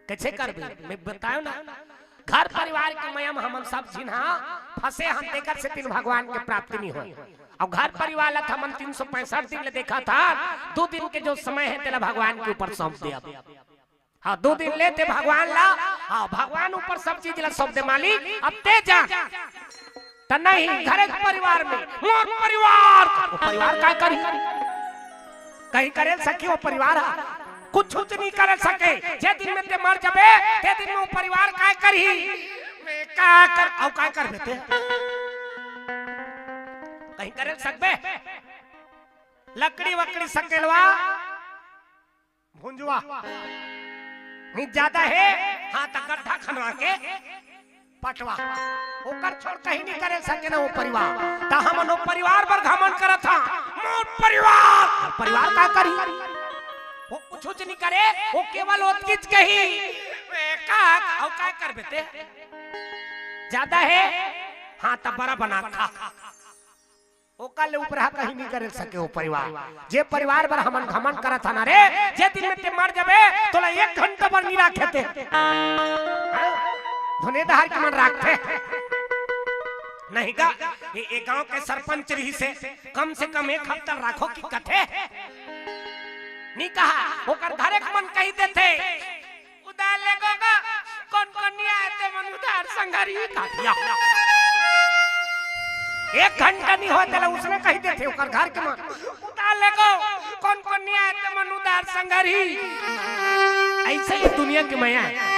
कैसे करबे मैं बतायो ना। घर परिवार के मयम हम सब जिन्हा फंसे हम देकर से तीन भगवान के प्राप्ति नहीं हो। और घर परिवार ला हमन 365 दिन ले देखा था 2 दिन के जो समय है तेरा भगवान के ऊपर सौंप दे। अब हाँ 2 दिन लेते भगवान ला। हाँ भगवान ऊपर सब चीज ला सौंप दे मालिक। अब ते जा तो नहीं घर परिवार में मोर परिवार क्या करी कहीं करे सके वो परिवार कुछ नहीं कर सके। जे दिन में ते मर जाबे ते दिन में वो परिवार काय करी मैं का कर औ काय कर बेटे कहीं करे सकबे। लकड़ी वकड़ी सकेलवा भुंजवा नहीं ज्यादा है। हाँ तो गड्ढा खनवा के पटवा ओकर छोड़ कहीं नहीं करे सके ना वो परिवार। तो हम परिवार पर घमंड करत था मोर परिवार का करी वो कुछ नहीं करे वो केवल ओतकिच कही का औ का कर बेटे ज्यादा है। हाँ तब बड़ा बना खा ओकल ऊपर कहीं नहीं करे सके वो परिवार। जे परिवार पर हमन घमंड करत था ना रे जे दिन में ते मर जाबे तोला 1 घंटा पर नहीं राखेते धुनेदार के मन राखते नहीं का। ये गांव के सरपंच रही से कम 1 हफ्ता राखो की कथे नहीं कहा ओकर घरे के मन कही देते उदार लेगोगा कौन नहीं आते मन उदार संघारी काटिया 1 घंटा नहीं होता ला उसने कही देते ओकर घर के मन उदार लेगो कौन नहीं आते मन उदार संघारी। ऐसे ही दुनिया की माया है।